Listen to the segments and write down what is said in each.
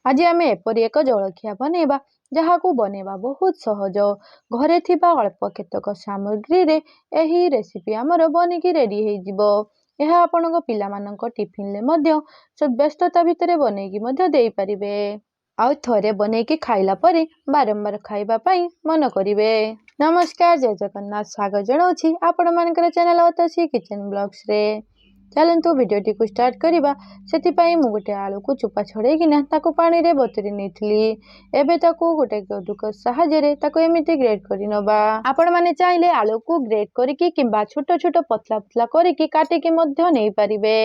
आज आम एपरी एक जलखिया बनैबा जहाकू बनैबा बहुत सहज घरे थिबा अल्प केतक सामग्री रे एही रेसिपी आमर बनिकी रेडी हो आपण टिफिन ले मध्य व्यस्तता भितर बनैकी मध्य देई परिबे आउ थरे बनैकी खाइला परे बारंबार खाइबा पई मन करिवे। नमस्कार जय जगन्नाथ स्वागत जनाउछि आपण मानकर चैनल अतसी किचन ब्लॉग्स रे। चलतु भिडियोटी को स्टार्ट करवा से गोटे आलू को चोपा छड़ेकिना ताको पानी रे बतुरी नहीं एबे ताको गोटे कदुक साहाय्य एमती ग्रेड कर नबा। आपण माने चाहिले आलू को ग्रेड करके किंबा छोट छोट पतला पतला करके काटिकी मध्य नहीं पारिबे।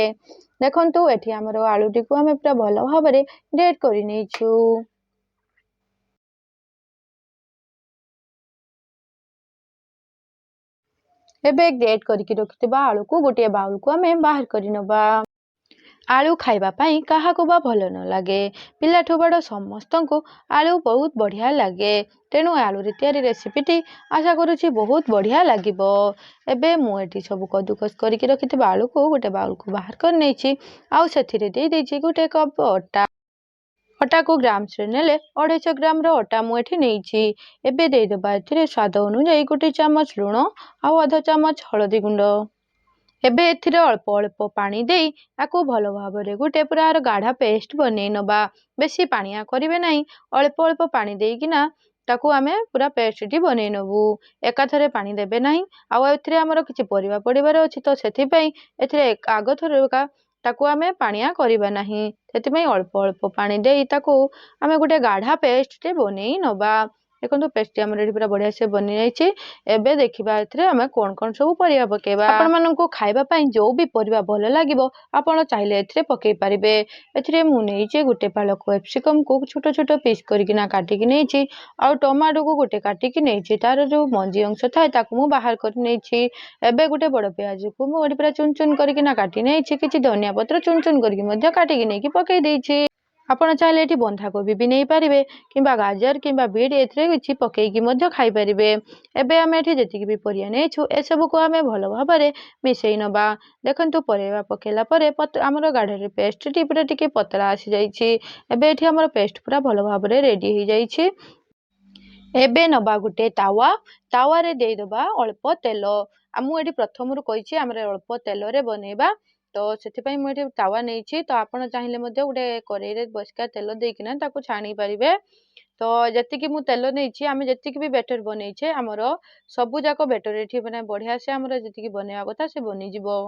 देखंतु एठी हमर आलूटी को हमें पूरा भल भाव में ग्रेड कर नैछु। एबे ग्रेड करके रखिथिबा आलू को गोटे बाउल को हमें बाहर कर नबा। आलू खाइबा पाई काहाको बा भल न लागे पिलाठू बड़ समस्त को आलू बहुत बढ़िया लागे तेणु आलू रे तैयारी रेसिपीटी आशा करुछि बहुत बढ़िया लागिबो। एबे मु एठी सब कदुकस करके रखिथिबा आलू को गोटे बाउल को बाहर कर नैछि आउ सेथिरे दे देछि गोटे कप अटा। अटा को ग्राम्स रे नेले 250 ग्राम रो अटा मु एठी नैछि। एबे दे देबा एथिरे स्वाद अनुसार गोटे चामच लूण आउ आधा चामच हळदी गुंड। एबे एथिरे अल्प अल्प पानी देई आकु भल भाव रे गोटे पूरा गाढ़ा पेस्ट बनै नबा। बेसी पानिया करिवे नाही अल्प अल्प पानी देइकिना ताकू आमे पूरा पेस्ट टी बनै नबु। एकाथरे पानी देबे नाही आउ एथिरे हमर किछि परिबा पडिबार अछि तो सेथि पई एथिरे आगो थरका ताकू आमे पानिया करिबा नाही सेथि पई अल्प अल्प पानी देई ताकू आमे गोटे गाढ़ा पेस्ट टे बनै नबा। देखो पेस्ट आमर पूरा बढ़िया से बनी जाइए। एबे देखिबा एथिरे हमें कौन कौन सब परिबा पकेबा आपण माननकु खाइबा पई जो भी परिबा भल लागिबो आपण चाहिले एथिरे पकेई परिबे। एथिरे मु नेइचे गोटे पालक कैप्सिकम को छोट छोट पीस करकिना काटिकी नेइची आउ टमाटो को गोटे काटिकी नेइची तार जो मंजी अंश थाए ताकू मु बाहर कर नेइची। एबे गोटे बड़ प्याज को मु ओडी पूरा चुन चुन करकिना काटी नेइची किछि धनिया पत्र चुन चुन करके मध्य काटिकी नेकी पकेई देइची। आपण चाहिले एठी बंधाकोबी भी नहीं पारिबे किंबा गाजर किंबा बीट एथिरे किछि पकेइकी मध्य खाई परिबे। एबे आमे एठी जेतिकी भी परिया नेछु ए सब को आमे भलो भाबरे मिसेई नबा। देखंतु परिबा पकेला परे हमर गाढ़े पेस्ट टी पूरा टिके पतला आसी जाइछि। एबे एठी हमर पेस्ट पूरा भलो भाबरे रेडी हो जाइछि। एबे नबा गोटे तावा रे देई दबा अल्प तेल। आमु एठी प्रथमरु कहिछि हमरे अल्प तेल रे बनेबा तो सेथिपई मु एठी तावा नेइछि तो आपण चाहिले मध्य गोटे करेई रे बसका तेल देइकिना ताकू छाणी परिबे। तो जतिकी मु तेल नेइछि आमे जतिकी भी बैटर बनेइछे हमर सबु जाको बैटर एठी माने बढ़िया से हमर जतिकी बनेवा कथा से बनि जिवो।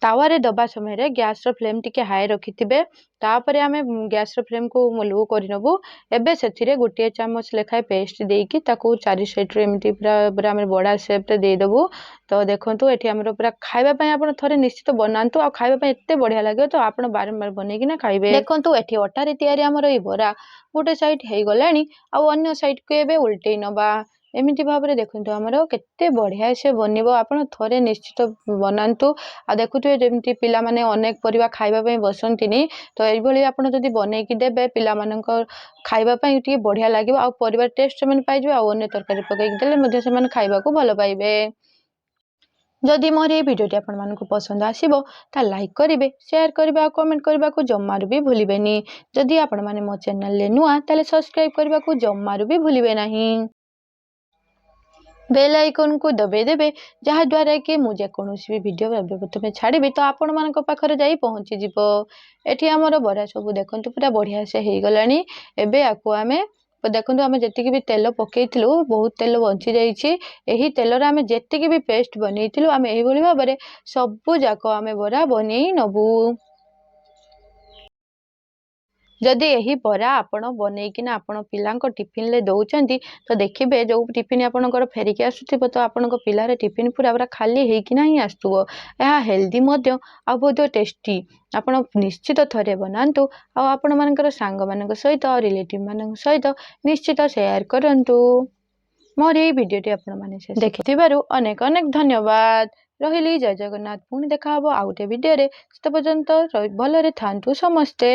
तावा रे दबा समय रे गैस रो फ्लेम टिके हाई रखिथिबे तापरे आमे गैस रो फ्लेम को लो करिनबु। एबे सेथिरे गोटे चामच लेखाय पेस्ट देइकी ताकू चारि साइड रे एमटी पूरा आमे बडा शेप रे देइ दबु। तो देखंतु एठी हमर पूरा खाइबा पय आपण थरे निश्चित बनांतु आ खाइबा पय एते बढ़िया लागे तो आपण बारंबार बनेकी ना खाइबे। देखंतु एठी अटा रे तयारी हमर ई बरा गोटे साइड हेई गलानी आ अन्य साइड को एबे उल्टेई नबा। एमिति भाबरे देखंतु हमर केते बढ़िया से बनिबो आपण थरे निश्चित बनांतु। आ देखुतु जेमति पिला माने अनेक परिबा खाइबा पय बसंतिनी तो एई भली आपण जदी बनेकी देबे पिला मानकर खाइबा पय टिके बढ़िया लागिबो आ परिबा टेस्ट मन पाइजबे आ अन्य तरकारी पकेकी देले मध्ये से मन खाइबा को भलो पाइबे। जदि मोर ये वीडियोटी आपण मानकु पसंद आसीबो ता लाइक करिवे शेयर करिवे आ कमेंट करबा को जम्मारु भी भूलिबेनी। जदि आपण माने मो चैनल ले नुआ ताले सब्सक्राइब करबा को जम्मारु भी भूलिबे नाही। बेल आइकन को दबे देबे जहा द्वारा कि मु जे कोनोसी भी वीडियो प्रथमे छाड़ीबे तो आपण मानक पाखरे जाई पहुंची जिवो। एठी हमर बरा सब देखंतु पूरा बढ़िया से हेई गलानी। एबे आकु आमे देखंतु आमे जेतिकी भी तेल पकेइथिलु बहुत तेल बंची जाइछि। एही तेल रे आमे जेतिकी भी पेस्ट बनेइथिलु आमे एही भली भाबरे सबु जाको आमे बरा बनेई नबु। जदि यही बरा आपण बनेकिना आपण पिलांको टिफिन ले दउचंती तो देखिबे जो टिफिन आपणकर फेरिकी आसुथिबो तो आपणको पिलारे टिफिन पूरा पूरा खाली हेकिना ही आसुथुबो। एहा हेल्दी मध्य आ बहुत टेस्टी आपण निश्चित थरे बनांतु आ आपण मानकर सांग मानक सहित रिलेटिव मानक सहित निश्चित शेयर करंतु। मोर ये वीडियोटी आपण माने देखिथिबारु अनेक अनेक धन्यवाद। रहिली जय जगन्नाथ पुणी देखा हबो आ गोटे वीडियो रे। तब पर्यंत भलरे थांतु समस्ते।